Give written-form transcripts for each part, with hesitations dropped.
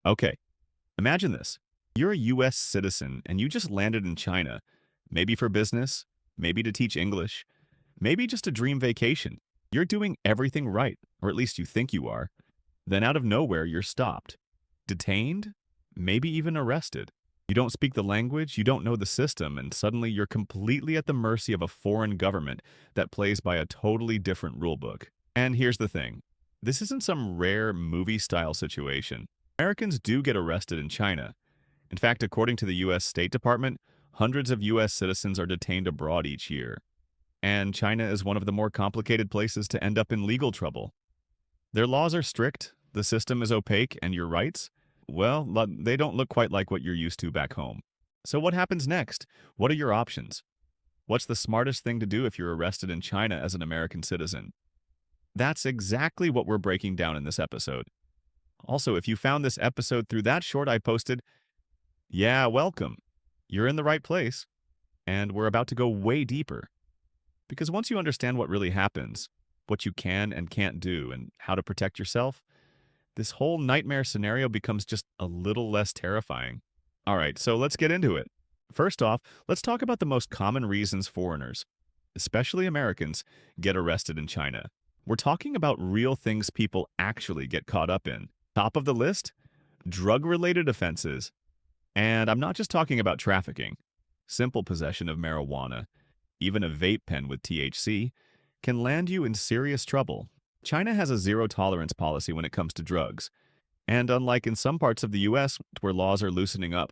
Okay, imagine this. You're a US citizen and you just landed in China, maybe for business, maybe to teach English, maybe just a dream vacation. You're doing everything right, or at least you think you are. Then out of nowhere, you're stopped, detained, maybe even arrested. You don't speak the language, you don't know the system, and suddenly you're completely at the mercy of a foreign government that plays by a totally different rulebook. And here's the thing. This isn't some rare movie-style situation. Americans do get arrested in China. In fact, according to the U.S. State Department, hundreds of U.S. citizens are detained abroad each year. And China is one of the more complicated places to end up in legal trouble. Their laws are strict, the system is opaque, and your rights, well, they don't look quite like what you're used to back home. So what happens next? What are your options? What's the smartest thing to do if you're arrested in China as an American citizen? That's exactly what we're breaking down in this episode. Also, if you found this episode through that short I posted, yeah, welcome. You're in the right place. And we're about to go way deeper. Because once you understand what really happens, what you can and can't do, and how to protect yourself, this whole nightmare scenario becomes just a little less terrifying. All right, so let's get into it. First off, let's talk about the most common reasons foreigners, especially Americans, get arrested in China. We're talking about real things people actually get caught up in. Top of the list? Drug-related offenses. And I'm not just talking about trafficking. Simple possession of marijuana, even a vape pen with THC, can land you in serious trouble. China has a zero-tolerance policy when it comes to drugs. And unlike in some parts of the US where laws are loosening up,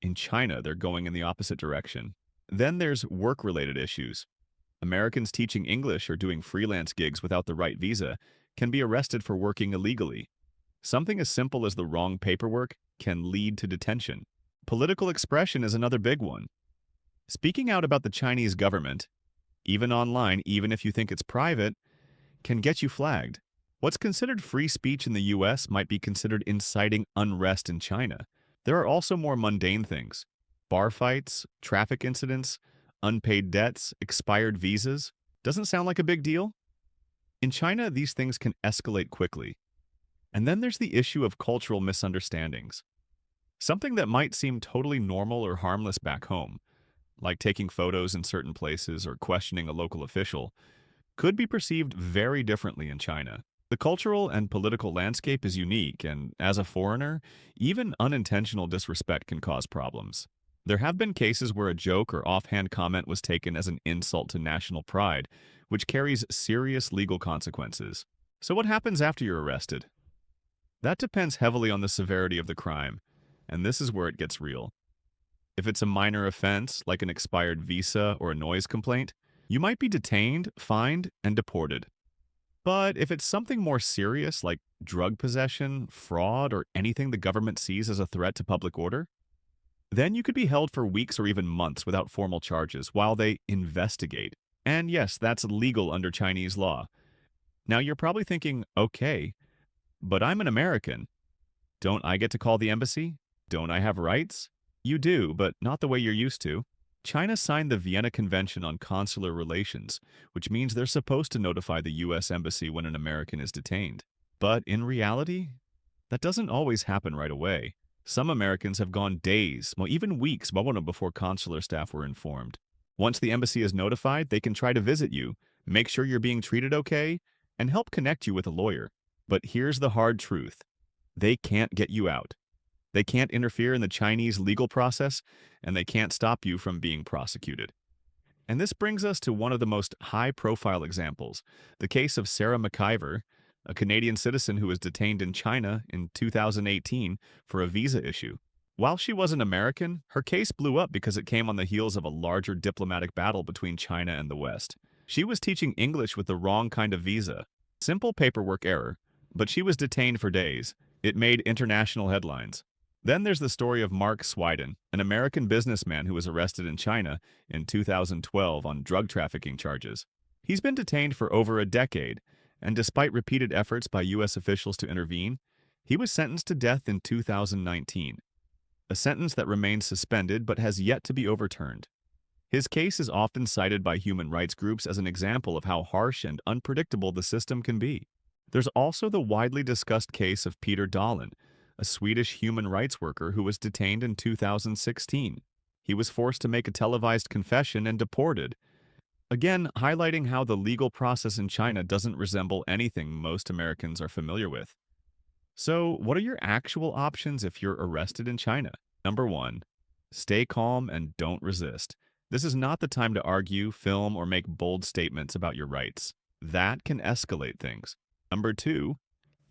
in China they're going in the opposite direction. Then there's work-related issues. Americans teaching English or doing freelance gigs without the right visa can be arrested for working illegally. Something as simple as the wrong paperwork can lead to detention. Political expression is another big one. Speaking out about the Chinese government, even online, even if you think it's private, can get you flagged. What's considered free speech in the US might be considered inciting unrest in China. There are also more mundane things. Bar fights, traffic incidents, unpaid debts, expired visas. Doesn't sound like a big deal? In China, these things can escalate quickly. And then there's the issue of cultural misunderstandings. Something that might seem totally normal or harmless back home, like taking photos in certain places or questioning a local official, could be perceived very differently in China. The cultural and political landscape is unique, and as a foreigner, even unintentional disrespect can cause problems. There have been cases where a joke or offhand comment was taken as an insult to national pride, which carries serious legal consequences. So what happens after you're arrested? That depends heavily on the severity of the crime, and this is where it gets real. If it's a minor offense, like an expired visa or a noise complaint, you might be detained, fined, and deported. But if it's something more serious, like drug possession, fraud, or anything the government sees as a threat to public order, then you could be held for weeks or even months without formal charges while they investigate. And yes, that's legal under Chinese law. Now you're probably thinking, okay, but I'm an American. Don't I get to call the embassy? Don't I have rights? You do, but not the way you're used to. China signed the Vienna Convention on Consular Relations, which means they're supposed to notify the U.S. Embassy when an American is detained. But in reality, that doesn't always happen right away. Some Americans have gone days, well, even weeks, before consular staff were informed. Once the embassy is notified, they can try to visit you, make sure you're being treated okay, and help connect you with a lawyer. But here's the hard truth. They can't get you out. They can't interfere in the Chinese legal process, and they can't stop you from being prosecuted. And this brings us to one of the most high-profile examples, the case of Sarah McIver, a Canadian citizen who was detained in China in 2018 for a visa issue. While she wasn't American, her case blew up because it came on the heels of a larger diplomatic battle between China and the West. She was teaching English with the wrong kind of visa. Simple paperwork error, but she was detained for days. It made international headlines. Then there's the story of Mark Swidan, an American businessman who was arrested in China in 2012 on drug trafficking charges. He's been detained for over a decade, and despite repeated efforts by U.S. officials to intervene, he was sentenced to death in 2019, a sentence that remains suspended but has yet to be overturned. His case is often cited by human rights groups as an example of how harsh and unpredictable the system can be. There's also the widely discussed case of Dahlin, a Swedish human rights worker who was detained in 2016. He was forced to make a televised confession and deported. Again, highlighting how the legal process in China doesn't resemble anything most Americans are familiar with. So, what are your actual options if you're arrested in China? Number one, stay calm and don't resist. This is not the time to argue, film, or make bold statements about your rights. That can escalate things. Number two,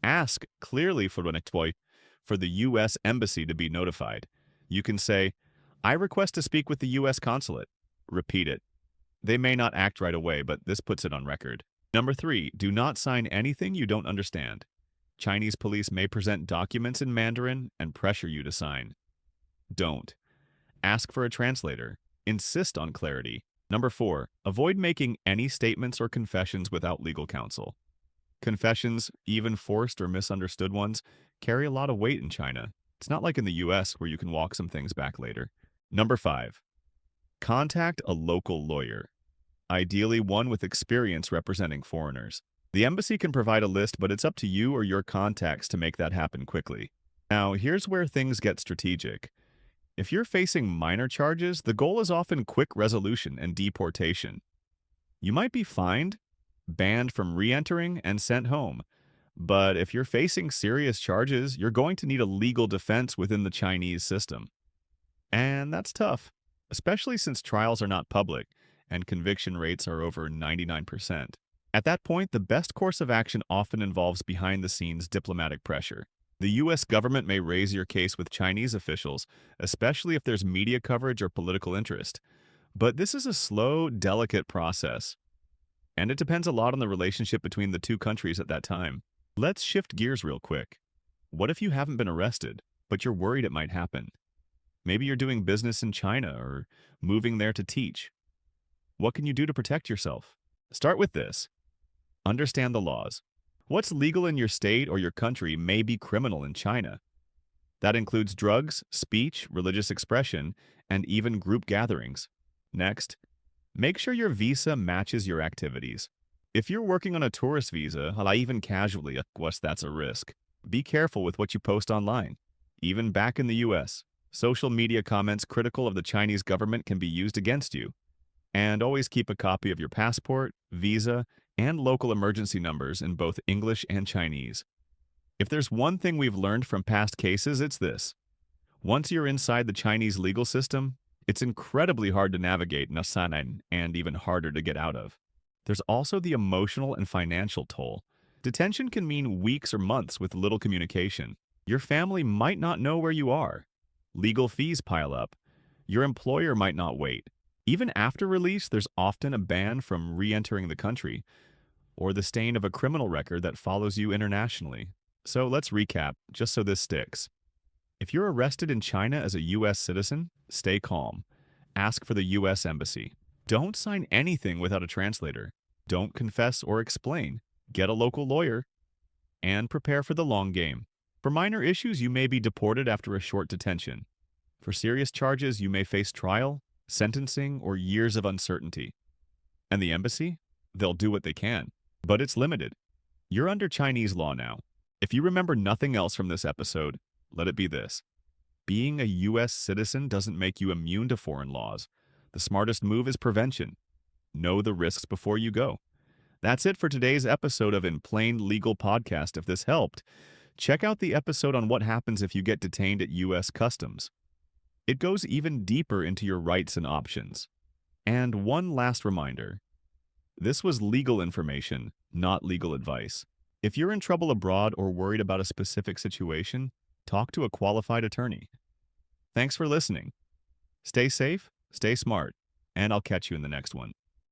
ask clearly for the U.S. Embassy to be notified. You can say, I request to speak with the U.S. consulate. Repeat it. They may not act right away, but this puts it on record. Number three, do not sign anything you don't understand. Chinese police may present documents in Mandarin and pressure you to sign. Don't. Ask for a translator. Insist on clarity. Number four, avoid making any statements or confessions without legal counsel. Confessions, even forced or misunderstood ones, carry a lot of weight in China. It's not like in the US where you can walk some things back later. Number five, contact a local lawyer, ideally one with experience representing foreigners. The embassy can provide a list, but it's up to you or your contacts to make that happen quickly. Now, here's where things get strategic. If you're facing minor charges, the goal is often quick resolution and deportation. You might be fined, banned from re-entering, and sent home. But if you're facing serious charges, you're going to need a legal defense within the Chinese system. And that's tough, especially since trials are not public and conviction rates are over 99%. At that point, the best course of action often involves behind-the-scenes diplomatic pressure. The U.S. government may raise your case with Chinese officials, especially if there's media coverage or political interest. But this is a slow, delicate process, and it depends a lot on the relationship between the two countries at that time. Let's shift gears real quick. What if you haven't been arrested, but you're worried it might happen? Maybe you're doing business in China or moving there to teach. What can you do to protect yourself? Start with this. Understand the laws. What's legal in your state or your country may be criminal in China. That includes drugs, speech, religious expression, and even group gatherings. Next, make sure your visa matches your activities. If you're working on a tourist visa, even casually, of course that's a risk. Be careful with what you post online. Even back in the US, social media comments critical of the Chinese government can be used against you. And always keep a copy of your passport, visa, and local emergency numbers in both English and Chinese. If there's one thing we've learned from past cases, it's this. Once you're inside the Chinese legal system, it's incredibly hard to navigate Nasanan and even harder to get out of. There's also the emotional and financial toll. Detention can mean weeks or months with little communication. Your family might not know where you are. Legal fees pile up. Your employer might not wait. Even after release, there's often a ban from re-entering the country, or the stain of a criminal record that follows you internationally. So let's recap, just so this sticks. If you're arrested in China as a U.S. citizen, stay calm. Ask for the U.S. Embassy. Don't sign anything without a translator. Don't confess or explain. Get a local lawyer. And prepare for the long game. For minor issues, you may be deported after a short detention. For serious charges, you may face trial, sentencing, or years of uncertainty. And the embassy? They'll do what they can. But it's limited. You're under Chinese law now. If you remember nothing else from this episode, let it be this. Being a U.S. citizen doesn't make you immune to foreign laws. The smartest move is prevention. Know the risks before you go. That's it for today's episode of In Plain Legal Podcast. If this helped, check out the episode on what happens if you get detained at U.S. Customs. It goes even deeper into your rights and options. And one last reminder. This was legal information, not legal advice. If you're in trouble abroad or worried about a specific situation, talk to a qualified attorney. Thanks for listening. Stay safe, stay smart, and I'll catch you in the next one.